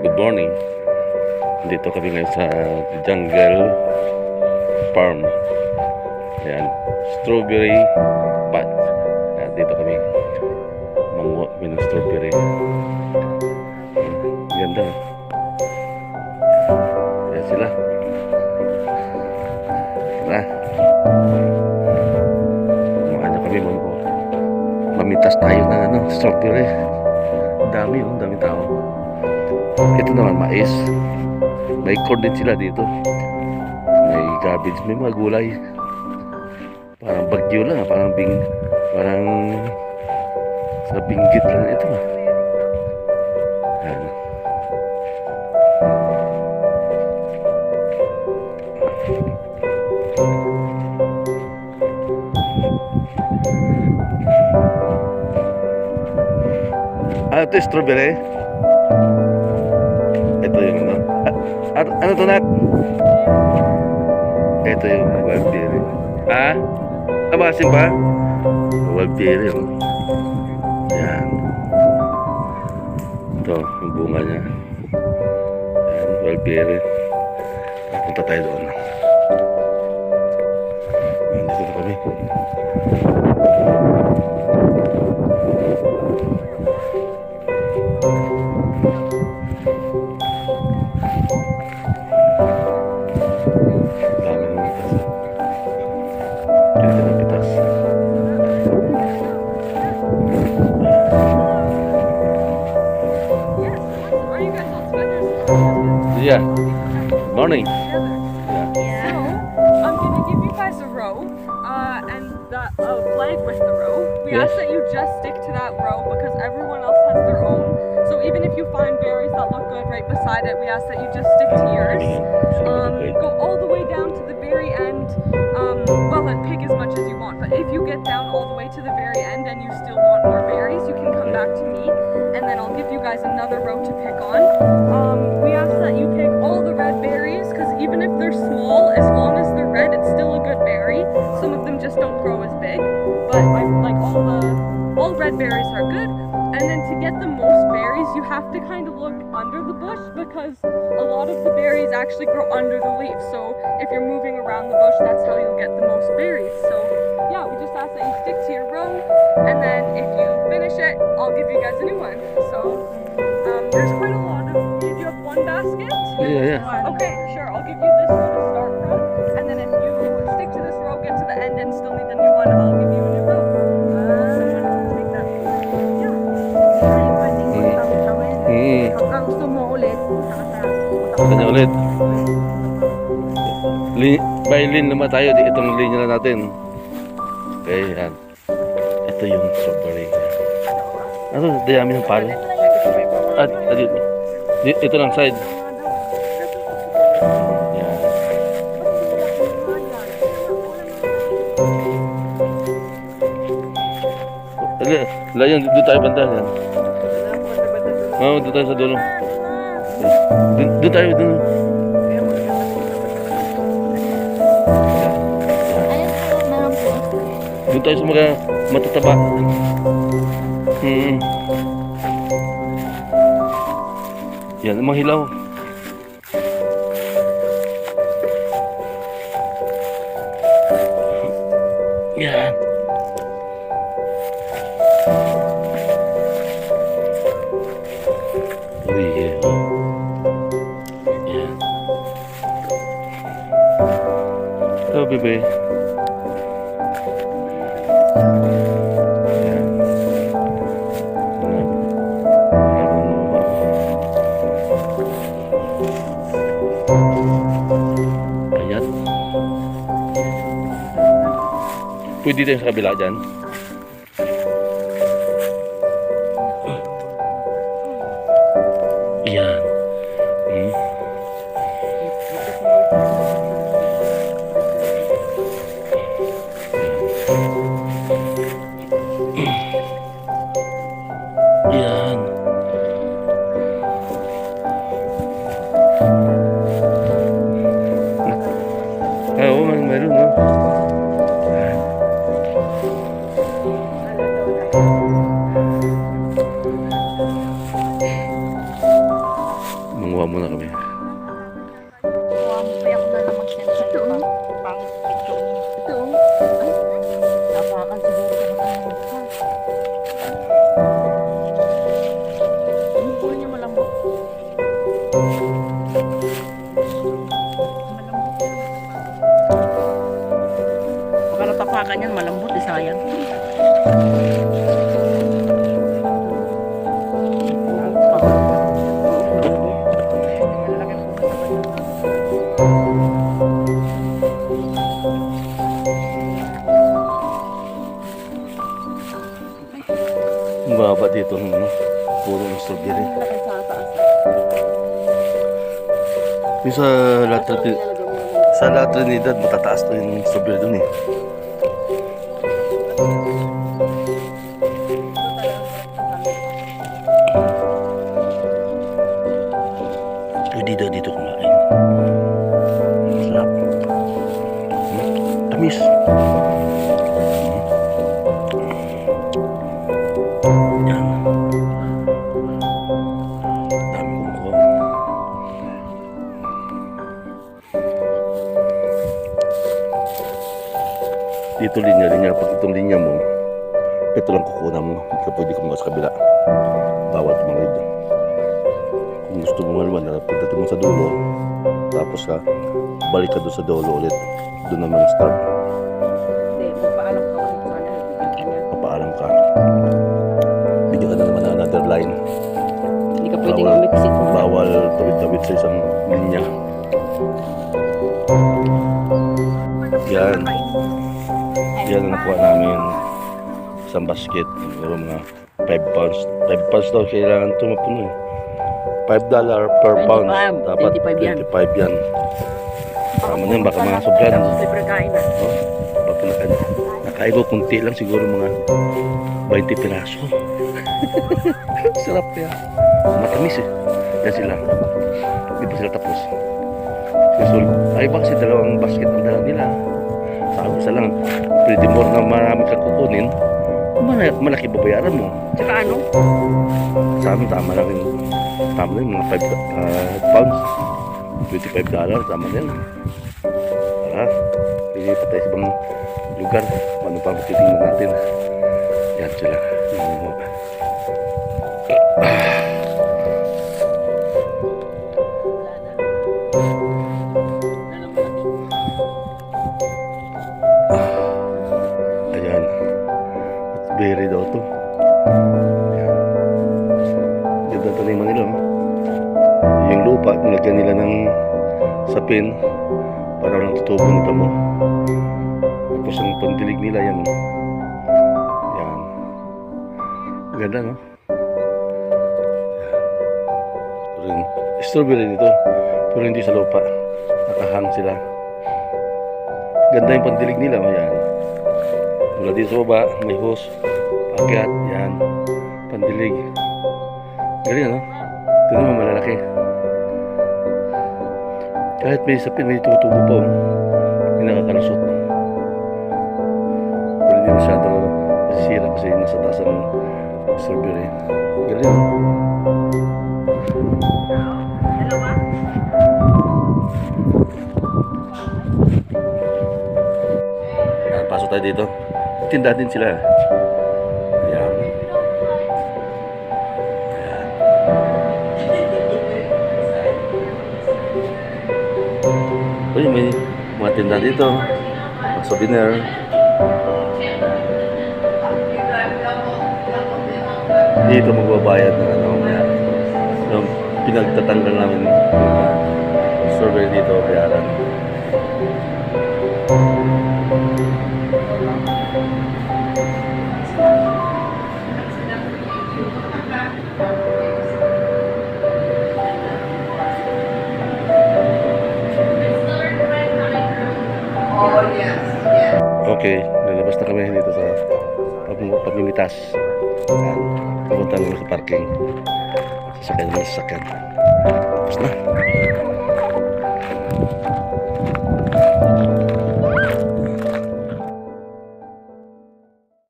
Good morning. Dito kami ngayon sa Jungle Farm. Ayan, strawberry patch. Ayan, dito kami manguha kami ng strawberry. Ganda. Ayan sila. Tara. Manguha na kami manguha. Mamitas tayo ng strawberry. Dami, dami tao. Ito naman mais. May corn din sila dito. May cabbage, may mga gulay. Parang bagyo lang, parang sa binggit lang ito. Ayan. Ito yung strawberry. Ito yung ano to, Nak? Ito yung wildberry. Abasin pa? Wildberry. Ayan. Ito, yung bunga niya. Ayan, wildberry. Punta tayo doon. Ayan, dito na kami. Yeah. Morning. Yeah. So, I'm gonna give you guys a row, and a flag with the row. We Yes. ask that you just stick to that row because everyone else has their own. So even if you find berries that look good right beside it, we ask that you just stick to yours. Go all the way down to the very end. Well, then pick as much as you want. But if you get down all the way to the very end and you still want more berries, you can come back to me, and then I'll give you guys another row to pick on. We ask that you pick all the red berries because even if they're small, as long as they're red, it's still a good berry. Some of them just don't grow as big, but like all red berries are good. And then to get the most berries, you have to kind of look under the bush because a lot of the berries actually grow under the leaves. So if you're moving around the bush, that's how you'll get the most berries. So yeah, we just ask that you stick to your row, and then if you finish it, I'll give you guys a new one. So there's quite a lot of. Do you have one basket? Yeah. Okay, sure. I'll give you this one to start from, and then if you stick to this row, get to the end, and still need a new one, I'll give you a new row. Take that. Yeah. Kapag gusto mo ulit, Kanya ulit. By lane naman tayo. Itong linya na natin. Okay, yan. Ito yung strawberry. Ano? Dayami ng palo. Ito lang side. Yan. Layan, doon tayo banda. Yan. Doon tayo sa dulo. Doon tayo, doon. Doon tayo sa mga matataba. Yan, mga hilaw. Yan. Uy, yeah. Yan. Oh, bebe. Ayan. Pwede tayo sa kabila dyan. Ayan. Ayan. Oo, meron, no? Manguha muna kami. Kaya ko na lang mag-send sa ito. Pang picture. Ito. Ay. Napakan siguro ko matanggal. Yung buhay niya malambot. Baka natapakan yan, malambot, sayang. Ang baba dito ng ano, puro ng strawberry. Yung sa La Trinidad, matataas to yung strawberry dun eh. Pwede daw dito kumain. Sarap. Tamis. Yan. Dami kong ko. Dito linya. Pag itong linya mo, ito lang kukunan mo. Hindi ka pwede kumakas sa kabila. Bawat tumangid. Kung gusto mo naman na pagdating mo sa dulo, tapos ka, balik ka doon sa dulo ulit. Doon naman start. Hindi, magpaalam ka ulit sana. Papaalam ka. Bigyan ka na naman ng another line. Hindi ka pwedeng umiksit mo. Bawal tawid-tawid sa isang linya. Yan. Yan ang nakuha namin. Isang basket. Siguro mga 5 pounds. 5 pounds daw kailangan ito mapuno eh. $5 per pound. 25. Dapat 25 yan. 25 yan. Tama na yun, baka mga sobran. Tapos libre kain na. Oh, baka nakain ko kunti lang siguro mga 20 piraso. Sarap yan. Matamis eh. Yan sila. Hindi pa sila tapos. Ay baka kasi dalawang basket ang dala nila. Sabi isa lang. Pwede more na marami kang kukunin. Malaki babayaran mo. Tsaka ano? Sa amin tama lang yung mga 5 pounds. $25. Tama na yan. Tara. Hindi pa tayo sa ibang lugar. Ano pa titingnan natin. Yan sila. Ayan. Berry daw to. Ayan. Ganda taniman nila. Oh. Yung lupa, nilagyan nila ng sapin para lang tutubo ng damo. Tapos ang pandilig nila yan. Oh. Yan. Ganda no? Yan. Strawberry nito. Pero hindi sa lupa. Nakahang sila. Ganda yung pandilig nila. Oh. Yan. Mula dito sa baba, may hose. Akyat. Yan. Pandilig. Galing no? Ito naman malalaki. Kahit may sapin, may tumutubo pa. Oh. May nakakalusot. Pero hindi masyado masisira kasi nasa taas ng strawberry. Galing no? Pasok tayo dito. Tinda din sila. Ayan. Ayan. Uy, may mga tinda dito. Mga souvenir. Dito magbabayad ng ano. Yung pinagtatanggal namin strawberry dito. Bayaran. Okay, lalabas na kami dito sa pagmimitas. Pupunta naman sa parking. Sasakyan naman sa sasakyan. Tapos na.